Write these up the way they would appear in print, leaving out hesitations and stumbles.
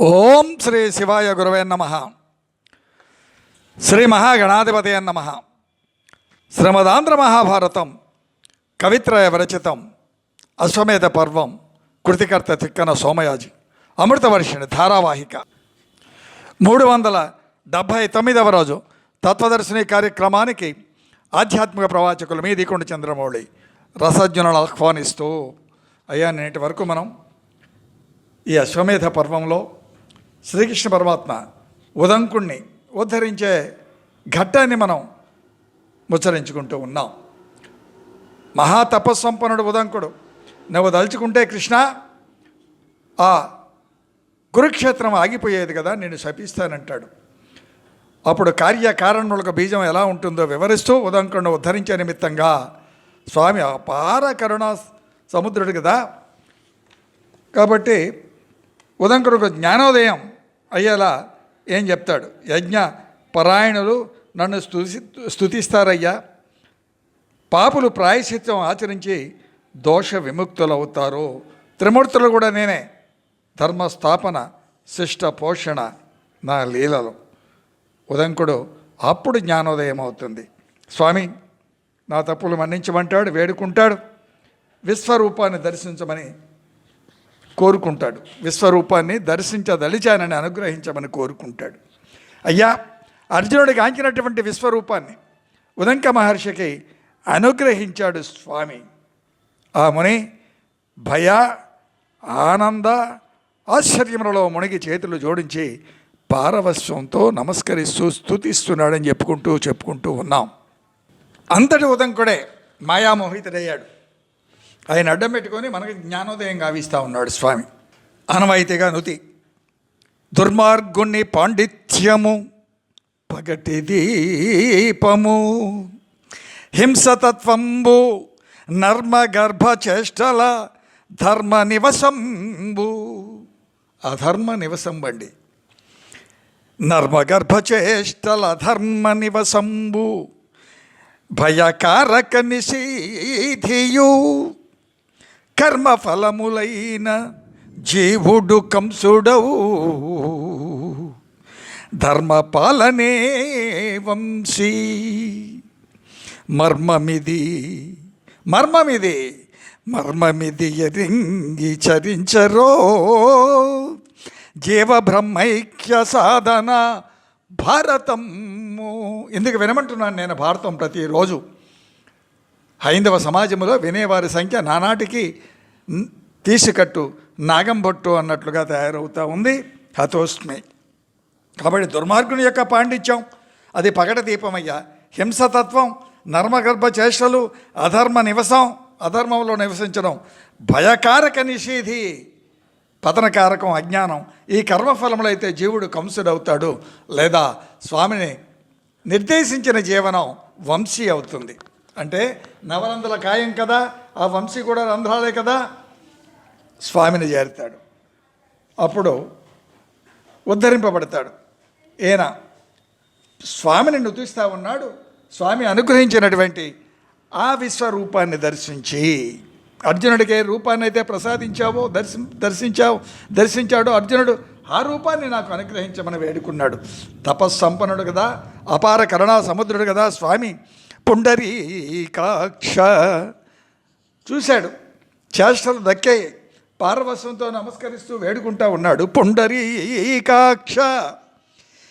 ఓం శ్రీ శివాయ గురవే నమః. శ్రీ మహాగణాధిపతయ నమః. శ్రీమదాంధ్ర మహాభారతం కవిత్రయ విరచితం అశ్వమేధ పర్వం కృతికర్త తిక్కన సోమయాజి అమృతవర్షిణి ధారావాహిక 379వ రోజు తత్వదర్శిని కార్యక్రమానికి ఆధ్యాత్మిక ప్రవాచకులు మీ దీకొండ చంద్రమౌళి రసజ్ఞులను ఆహ్వానిస్తూ అయ్యా నేటి వరకు మనం ఈ అశ్వమేధ పర్వంలో శ్రీకృష్ణ పరమాత్మ ఉదంకుణ్ణి ఉద్ధరించే ఘట్టాన్ని మనం ముచ్చరించుకుంటూ ఉన్నాం. మహాతపస్సంపన్నుడు ఉదంకుడు, నువ్వు దలుచుకుంటే కృష్ణ ఆ కురుక్షేత్రం ఆగిపోయేది కదా, నేను శపిస్తానంటాడు. అప్పుడు కార్యకారణులకు బీజం ఎలా ఉంటుందో వివరిస్తూ ఉదంకుడిని ఉద్ధరించే నిమిత్తంగా స్వామి అపార కరుణా సముద్రుడు కదా, కాబట్టి ఉదంకుడికి జ్ఞానోదయం అయ్యేలా ఏం చెప్తాడు. యజ్ఞ పరాయణులు నన్ను స్తుతిస్తారయ్యా, పాపులు ప్రాయశ్చిత్తం ఆచరించి దోష విముక్తులవుతారు, త్రిమూర్తులు కూడా నేనే, ధర్మస్థాపన శిష్ట పోషణ నా లీలలు. ఉదంకుడు అప్పుడు జ్ఞానోదయం అవుతుంది. స్వామి నా తప్పులు మన్నించమంటాడు, వేడుకుంటాడు, విశ్వరూపాన్ని దర్శించమని కోరుకుంటాడు. విశ్వరూపాన్ని దర్శించదలిచానని అనుగ్రహించమని కోరుకుంటాడు. అయ్యా అర్జునుడికి ఆంచినటువంటి విశ్వరూపాన్ని ఉదంక మహర్షికి అనుగ్రహించాడు స్వామి. ఆ ముని భయ ఆనంద ఆశ్చర్యములలో మునిగి చేతులు జోడించి పారవస్యంతో నమస్కరిస్తూ స్తుతిస్తున్నాడని చెప్పుకుంటూ ఉన్నాం. అంతటి ఉదంకుడే మాయామోహితుడయ్యాడు. ఆయన అడ్డం పెట్టుకొని మనకి జ్ఞానోదయం గావిస్తూ ఉన్నాడు స్వామి. అనవాయితీగా నుతి దుర్మార్గుణ్ణి పాండిత్యము పగటి దీపము హింసతత్వంబు నర్మగర్భ చేష్టల ధర్మ నివసంబు. అధర్మ నివసంబండి, నర్మగర్భ చేష్టల ధర్మ నివసంబు భయకారక నిషీధియు కర్మఫలములైన జీవుడు కంసుడవు ధర్మపాలనే వంశీ. మర్మమిది ఎరింగి చరించరో జీవబ్రహ్మైక్య సాధన భారతము. ఎందుకు వినమంటున్నాను నేను భారతం ప్రతిరోజు. హైందవ సమాజంలో వినేవారి సంఖ్య నానాటికి తీసికట్టు నాగంబొట్టు అన్నట్లుగా తయారవుతూ ఉంది. హతోస్మి. కాబట్టి దుర్మార్గుని యొక్క పాండిత్యం అది పగట దీపమయ్యా. హింసతత్వం, నర్మగర్భ చేష్టలు, అధర్మంలో నివసించడం, భయకారక నిషేధి పతనకారకం అజ్ఞానం. ఈ కర్మఫలములైతే జీవుడు కంసుడవుతాడు, లేదా స్వామిని నిర్దేశించిన జీవనం వంశీ అవుతుంది. అంటే నవరంధ్రుల కాయం కదా, ఆ వంశీ కూడా రంధ్రాలే కదా, స్వామిని చేరుతాడు. అప్పుడు ఉద్ధరింపబడతాడు. ఈయన స్వామిని నుతిస్తూ ఉన్నాడు. స్వామి అనుగ్రహించినటువంటి ఆ విశ్వరూపాన్ని దర్శించి, అర్జునుడికి ఏ రూపాన్ని అయితే ప్రసాదించావో దర్శించాడో అర్జునుడు ఆ రూపాన్ని నాకు అనుగ్రహించమని వేడుకున్నాడు. తపస్సంపన్నుడు కదా, అపార కరుణా సముద్రుడు కదా స్వామి. పుండరీకాక్ష చూశాడు, చేష్టలు దక్కాయి, పారవస్యంతో నమస్కరిస్తూ వేడుకుంటా ఉన్నాడు. పుండరీకాక్ష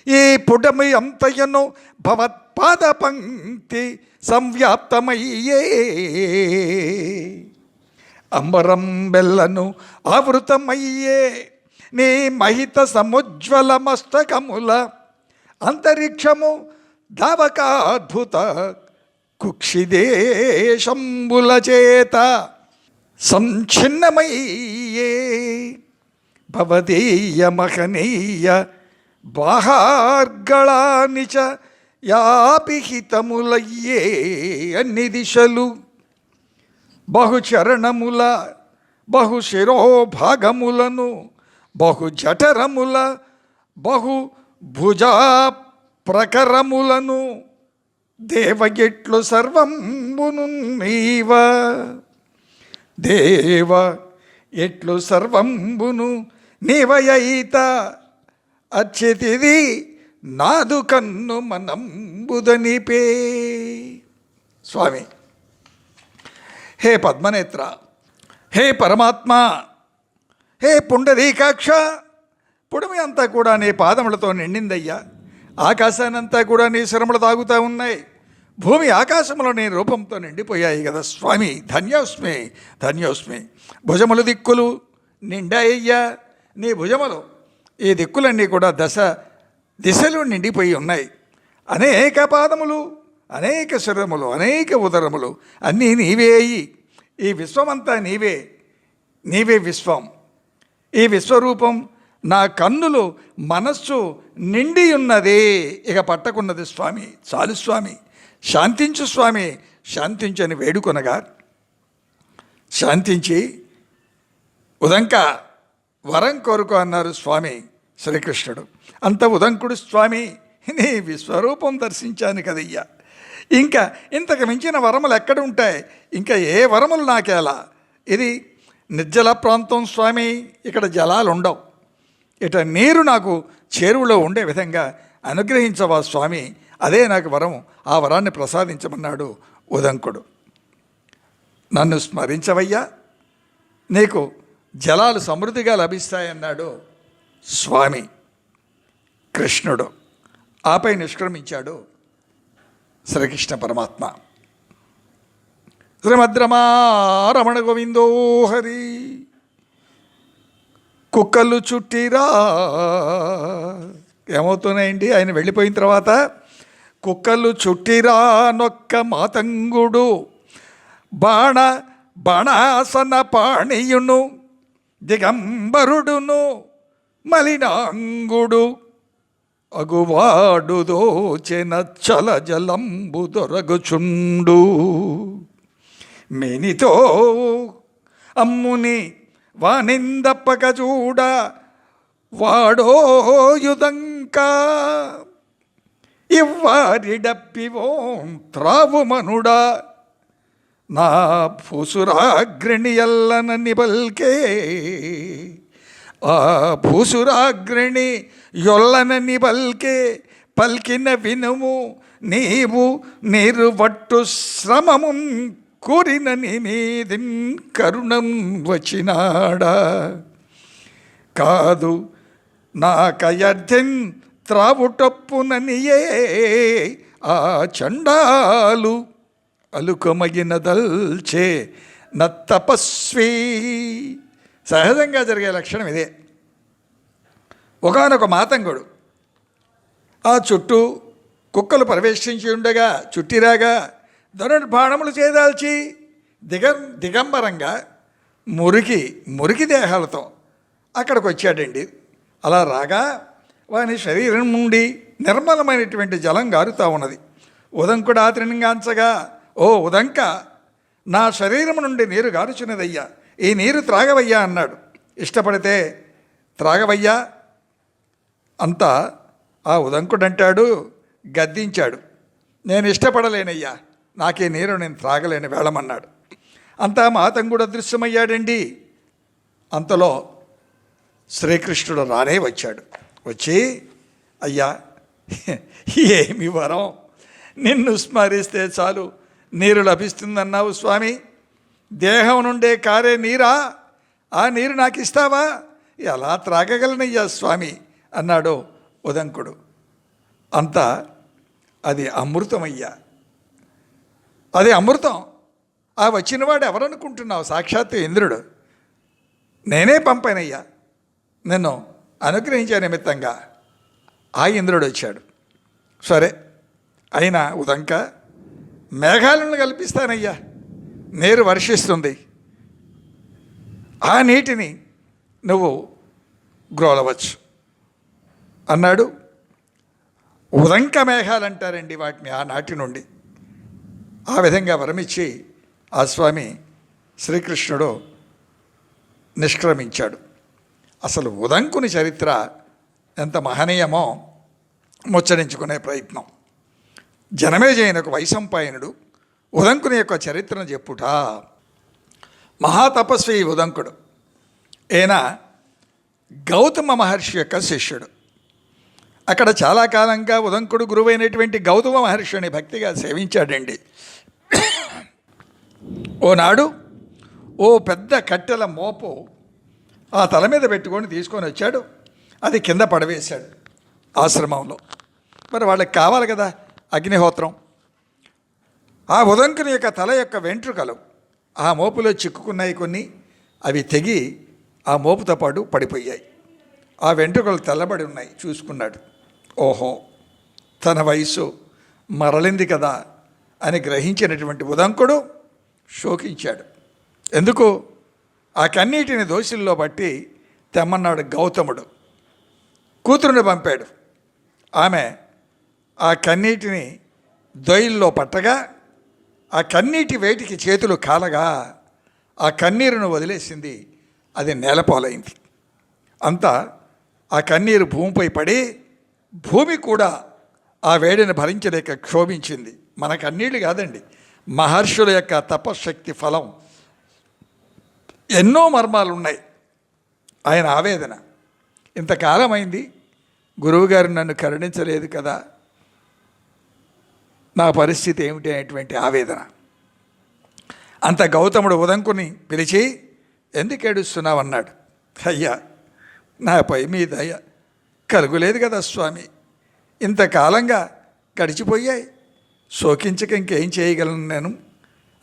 ఈ పుడమి అంతయను భవత్పాద పంక్తి సంవ్యాప్తమయ్యే అంబరం బెల్లను ఆవృతమయ్యే నీ మహిత సముజ్వల మస్తకముల అంతరిక్షము ధావకాద్భుత కుక్షిదేశంబుల చేత సంఛిన్నమయ్యే భవదీయ మహనీయ బాహార్గళాని చ యాపిహితములయ్యే అన్ని దిశలు బహుచరణముల బహుశిరోభాగములను బహుజఠరముల బహుభుజా ప్రకరములను దేవగిట్లు సర్వంబును నీవ దేవ ఎట్లు సర్వంబును నీవయైత అచ్యుతిది నాదు కన్ను మనంబుదనిపే. స్వామి, హే పద్మనేత్ర, హే పరమాత్మ, హే పుండరీకాక్ష, పుడమి అంతా కూడా నీ పాదములతో నిండిందయ్యా. ఆకాశానంతా కూడా నీ శరములు తాగుతూ ఉన్నాయి. భూమి ఆకాశంలో నీ రూపంతో నిండిపోయాయి కదా స్వామి. ధన్యోస్మి, ధన్యోస్మి. భుజములు దిక్కులు నిండాయ్యా. నీ భుజములు ఈ దిక్కులన్నీ కూడా దిశలు నిండిపోయి ఉన్నాయి. అనేక పాదములు, అనేక శరములు, అనేక ఉదరములు అన్నీ నీవే అయ్యి ఈ విశ్వమంతా నీవే. నీవే విశ్వం. ఈ విశ్వరూపం నా కన్నులు మనస్సు నిండి ఉన్నదే. ఇక పట్టకున్నది స్వామి. చాలు స్వామి, శాంతించు స్వామి, శాంతించని వేడుకొనగా శాంతించి ఉదంక వరం కోరుకో అన్నారు స్వామి శ్రీకృష్ణుడు. అంత ఉదంకుడు స్వామి, నీ విశ్వరూపం దర్శించాను కదయ్యా. ఇంకా ఇంతకు మించిన వరములు ఎక్కడ ఉంటాయి? ఇంకా ఏ వరములు నాకేలా? ఇది నిర్జల ప్రాంతం స్వామి, ఇక్కడ జలాలు ఉండవు. ఇట నీరు నాకు చేరువలో ఉండే విధంగా అనుగ్రహించవా స్వామి. అదే నాకు వరం. ఆ వరాన్ని ప్రసాదించమన్నాడు ఉదంకుడు. నన్ను స్మరించవయ్యా, నీకు జలాలు సమృద్ధిగా లభిస్తాయన్నాడు స్వామి కృష్ణుడు. ఆపై నిష్క్రమించాడు శ్రీకృష్ణ పరమాత్మ. శ్రీమద్రమారమణ గోవిందో హరి. కుక్కలు చుట్టిరా. ఏమవుతున్నాయండి ఆయన వెళ్ళిపోయిన తర్వాత? కుక్కలు చుట్టిరా నొక్క మాతంగుడు బాణాసన పాణియును దిగంబరుడును మలినాంగుడు అగువాడు దోచెన చల జలంబు దొరగుచుండు. మేనితో అమ్ముని వానిందప్పక చూడ వాడో యుదంక ఇవ్వారిడప్పివోం త్రావుమనుడా నా భూసురాగ్రణి ఎల్లనని బల్కే. ఆ భూసురాగ్రణి యొల్లనని బల్కే పల్కిన వినుము నీవు నీరువట్టు శ్రమమున్ కూరినని మీదిన్ కరుణం వచ్చినాడా. కాదు నా కయర్థిన్ త్రావుటప్పుననియే ఆ చండాలు అలుకమగిన దల్చే నత్తపస్వీ. సహజంగా జరిగే లక్షణం ఇదే. ఒకానొక మాతంగుడు ఆ చుట్టూ కుక్కలు ప్రవేశించి ఉండగా చుట్టిరాగా ధనుర్బాణములు చేదాల్చి దిగంబరంగా మురికి దేహాలతో అక్కడికి వచ్చాడండి. అలా రాగా వాని శరీరం నుండి నిర్మలమైనటువంటి జలం గారుతూ ఉన్నది. ఉదంకుడు ఆతరణంగాంచగా, ఓ ఉదంక, నా శరీరం నుండి నీరు గారుచున్నదయ్యా, ఈ నీరు త్రాగవయ్యా అన్నాడు. ఇష్టపడితే త్రాగవయ్యా అంతా ఆ ఉదంకుడంటాడు, గద్దించాడు, నేను ఇష్టపడలేనయ్యా, నాకే నీరు నేను త్రాగలేని వేళమన్నాడు. అంతా మాతంగుడు అదృశ్యమయ్యాడండి. అంతలో శ్రీకృష్ణుడు రానే వచ్చాడు. వచ్చి, అయ్యా ఏమి వరం, నిన్ను స్మరిస్తే చాలు నీరు లభిస్తుందన్నావు స్వామి, దేహం నుండే కారే నీరా, ఆ నీరు నాకు ఇస్తావా? ఎలా త్రాగగలనయ్యా స్వామి అన్నాడు ఉదంకుడు. అంతా అది అమృతమయ్యా, అది అమృతం. ఆ వచ్చినవాడు ఎవరనుకుంటున్నావు? సాక్షాత్తు ఇంద్రుడు. నేనే పంపానయ్యా, నిన్ను అనుగ్రహించే నిమిత్తంగా ఆ ఇంద్రుడు వచ్చాడు. సరే అయినా ఉదంక, మేఘాలను కల్పిస్తానయ్యా, నీరు వర్షిస్తుంది, ఆ నీటిని నువ్వు గ్రోలవచ్చు అన్నాడు. ఉదంక మేఘాలంటారండి వాటిని ఆనాటి నుండి. ఆ విధంగా వరమిచ్చి ఆ స్వామి శ్రీకృష్ణుడు నిష్క్రమించాడు. అసలు ఉదంకుని చరిత్ర ఎంత మహనీయమో ముచ్చరించుకునే ప్రయత్నం. జనమేజయునకు వైశంపాయనుడు ఉదంకుని యొక్క చరిత్రను చెప్పుట. మహాతపస్వి ఉదంకుడు. ఈయన గౌతమ మహర్షి యొక్క శిష్యుడు. అక్కడ చాలా కాలంగా ఉదంకుడు గురువైనటువంటి గౌతమ మహర్షిని భక్తిగా సేవించాడండి. ఓనాడు ఓ పెద్ద కట్టెల మోపు ఆ తల మీద పెట్టుకొని తీసుకొని వచ్చాడు. అది కింద పడవేశాడు ఆశ్రమంలో. మరి వాళ్ళకి కావాలి కదా అగ్నిహోత్రం. ఆ ఉదంకుని యొక్క తల యొక్క వెంట్రుకలు ఆ మోపులో చిక్కుకున్నాయి. కొన్ని అవి తెగి ఆ మోపుతో పాటు పడిపోయాయి. ఆ వెంట్రుకలు తెల్లబడి ఉన్నాయి. చూసుకున్నాడు. ఓహో, తన వయసు మరలింది కదా అని గ్రహించినటువంటి ఉదంకుడు శోకించాడు. ఎందుకు? ఆ కన్నీటిని దోషుల్లో బట్టి తెమ్మన్నాడు గౌతముడు. కూతురుని పంపాడు. ఆమె ఆ కన్నీటిని దొయిల్లో పట్టగా ఆ కన్నీటి వేటికి చేతులు కాలగా ఆ కన్నీరును వదిలేసింది. అది నేలపాలైంది. అంతా ఆ కన్నీరు భూమిపై పడి భూమి కూడా ఆ వేడిని భరించలేక క్షోభించింది. మన కన్నీళ్ళు కాదండి, మహర్షుల యొక్క తపశక్తి ఫలం. ఎన్నో మర్మాలు ఉన్నాయి. ఆయన ఆవేదన, ఇంతకాలం అయింది గురువుగారు నన్ను కరుణించలేదు కదా, నా పరిస్థితి ఏమిటి అనేటువంటి ఆవేదన. అంత గౌతముడు ఉదంకుని పిలిచి, ఎందుకు ఏడుస్తున్నావు అన్నాడు. అయ్యా, నాపై మీ దయ కలుగులేదు కదా స్వామి, ఇంతకాలంగా గడిచిపోయాయి, శోకించక ఇంకేం చేయగలను నేను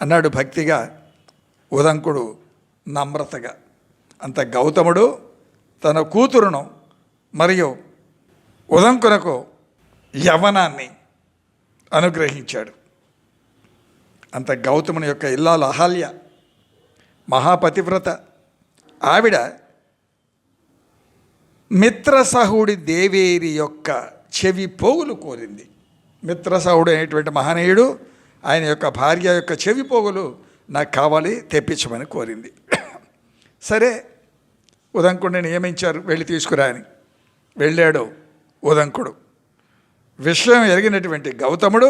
అన్నాడు భక్తిగా ఉదంకుడు నమ్రతగా. అంత గౌతముడు తన కూతురును మరియు ఉదంకునకు యవ్వనాన్ని అనుగ్రహించాడు. అంత గౌతముని యొక్క ఇల్లాలు అహల్య మహాపతివ్రత. ఆవిడ మిత్రసహుడి దేవేరి యొక్క చెవి పోగులు కోరింది. మిత్రసహుడు అనేటువంటి మహనీయుడు ఆయన యొక్క భార్య యొక్క చెవి పోగులు నాకు కావాలి, తెప్పించమని కోరింది. సరే, ఉదంకుడిని నియమించారు, వెళ్ళి తీసుకురా అని. వెళ్ళాడు ఉదంకుడు. విషయం ఎరిగినటువంటి గౌతముడు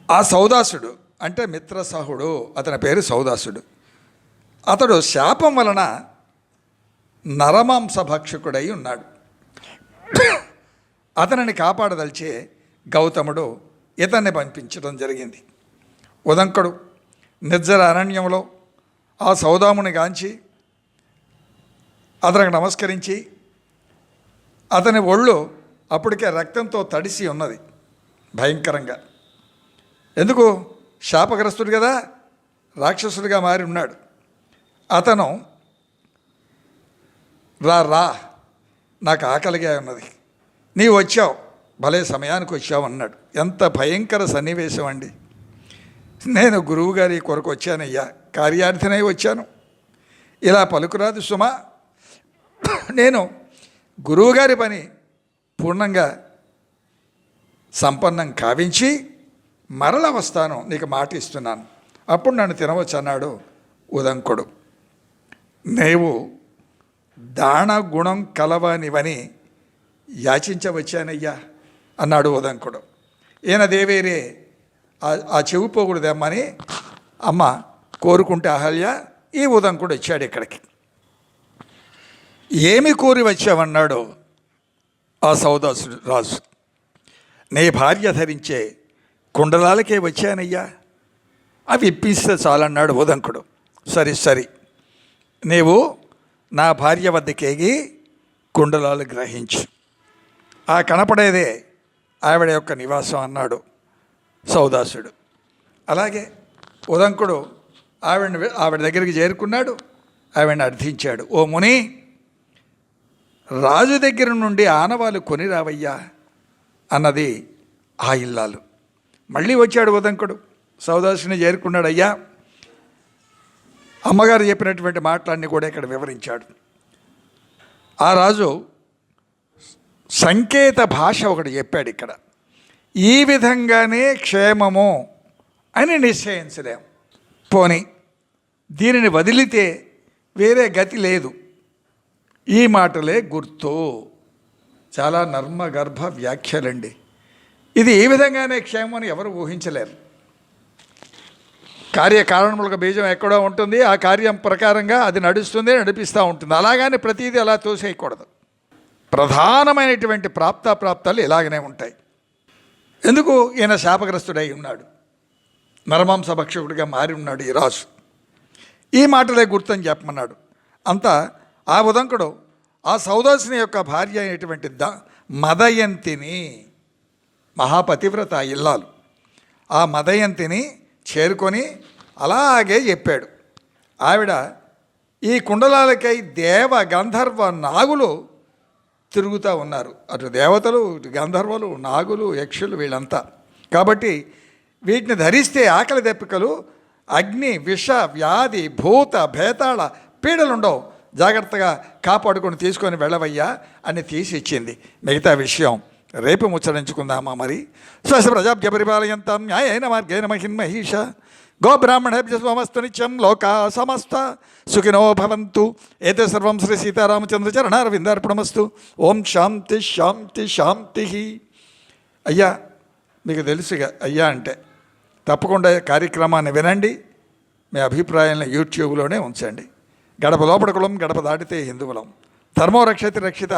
ఆ సౌదాసుడు అంటే మిత్రసహుడు, అతని పేరు సౌదాసుడు, అతడు శాపం వలన నరమాంస భక్షకుడై ఉన్నాడు. అతనిని కాపాడదలిచే గౌతముడు ఇతన్ని పంపించడం జరిగింది. ఉదంకుడు నిర్జర అరణ్యంలో ఆ సౌదాముని గాంచి అతనికి నమస్కరించి, అతని ఒళ్ళు అప్పటికే రక్తంతో తడిసి ఉన్నది భయంకరంగా. ఎందుకు? శాపగ్రస్తుడు కదా, రాక్షసుడిగా మారి ఉన్నాడు. అతను రా నాకు ఆకలిగా ఉన్నది, నీవు వచ్చావు, భలే సమయానికి వచ్చావు అన్నాడు. ఎంత భయంకర సన్నివేశం అండి. నేను గురువుగారి కొరకు వచ్చానయ్యా, కార్యార్థినై వచ్చాను, ఇలా పలుకురాదు సుమా, నేను గురువుగారి పని పూర్ణంగా సంపన్నం కావించి మరల వస్తాను, నీకు మాట ఇస్తున్నాను, అప్పుడు నన్ను తినవచ్చు అన్నాడు ఉదంకుడు. నీవు దాన గుణం కలవనివని యాచించవచ్చానయ్యా అన్నాడు ఉదంకుడు. ఈయన దేవేరే ఆ చెవి పోగుడు తెమ్మని అమ్మ కోరుకుంటే అహల్య, ఈ ఉదంకుడు వచ్చాడు ఇక్కడికి. ఏమి కోరి వచ్చావన్నాడు ఆ సౌదాసుడు రాజు. నీ భార్య ధరించే కుండలాలకే వచ్చానయ్యా, అవి ఇప్పిస్తే చాలన్నాడు ఉదంకుడు. సరి నీవు నా భార్య వద్దకేగి కుండలాలు గ్రహించు, ఆ కనపడేదే ఆవిడ యొక్క నివాసం అన్నాడు సౌదాసుడు. అలాగే ఉదంకుడు ఆవిడ దగ్గరికి చేరుకున్నాడు. ఆవిడని అర్థించాడు. ఓ ముని, రాజు దగ్గర నుండి ఆనవాలు కొని రావయ్యా అన్నది ఆ ఇల్లాలు. మళ్ళీ వచ్చాడు ఉదంకుడు, సౌదాసుని చేరుకున్నాడు. అయ్యా, అమ్మగారు చెప్పినటువంటి మాటలన్నీ కూడా ఇక్కడ వివరించాడు. ఆ రాజు సంకేత భాష ఒకటి చెప్పాడు ఇక్కడ. ఈ విధంగానే క్షేమము అని నిశ్చయించలేం. పోని దీనిని వదిలితే వేరే గతి లేదు. ఈ మాటలే గుర్తు. చాలా నర్మగర్భ వ్యాఖ్యలండి. ఇది ఈ విధంగానే క్షేమం అని ఎవరు ఊహించలేరు. కార్యకారణములకు బీజం ఎక్కడో ఉంటుంది, ఆ కార్యం ప్రకారంగా అది నడుస్తుంది, నడిపిస్తూ ఉంటుంది. అలాగని ప్రతిదీ అలా తోసేయకూడదు. ప్రధానమైనటువంటి ప్రాప్తాలు ఇలాగనే ఉంటాయి. ఎందుకు? ఈయన శాపగ్రస్తుడై ఉన్నాడు, నరమాంస భక్షకుడిగా మారి ఉన్నాడు ఈ రాజు. ఈ మాటలే గుర్తని చెప్పమన్నాడు. అంతా ఆ ఉదంకుడు ఆ సౌదాసిని యొక్క భార్య అయినటువంటి మదయంతిని, మహాపతివ్రత ఇల్లాలు, ఆ మదయంతిని చేరుకొని అలాగే చెప్పాడు. ఆవిడ ఈ కుండలాలకై దేవ గంధర్వ నాగులు తిరుగుతూ ఉన్నారు. అటు దేవతలు, ఇటు గంధర్వులు, నాగులు, యక్షులు వీళ్ళంతా. కాబట్టి వీటిని ధరిస్తే ఆకలి దెప్పికలు, అగ్ని, విష, వ్యాధి, భూత, భేతాళ పీడలుండవు, జాగ్రత్తగా కాపాడుకొని తీసుకొని వెళ్ళవయ్యా అని తీసి ఇచ్చింది. మిగతా విషయం రేపు ముచ్చరించుకుందామా మరి. స్వస్య ప్రజాభ్య పరిపాలయంతాం న్యాయేన మార్గేణ మహిన్మహీష గోబ్రాహ్మణేభ్య స్వమస్తు నిత్యం లోకా సమస్త సుఖినో భవంతు. ఏతే సర్వం శ్రీ సీతారామచంద్ర చరణారవిందార్పణమస్తు. ఓం శాంతి శాంతి శాంతి. అయ్యా మీకు తెలుసుగా అయ్యా అంటే తప్పకుండా కార్యక్రమాన్ని వినండి, మీ అభిప్రాయాలను యూట్యూబ్లోనే ఉంచండి. గడప లోపల కులం, గడప దాటితే హిందువులం. ధర్మో రక్షతి రక్షిత,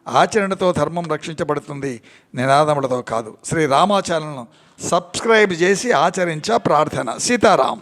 ఆచరణతో ధర్మం రక్షించబడుతుంది, నినాదములతో కాదు. శ్రీ రామాచార్యులను సబ్స్క్రైబ్ చేసి ఆచరించ ప్రార్థన. సీతారాం.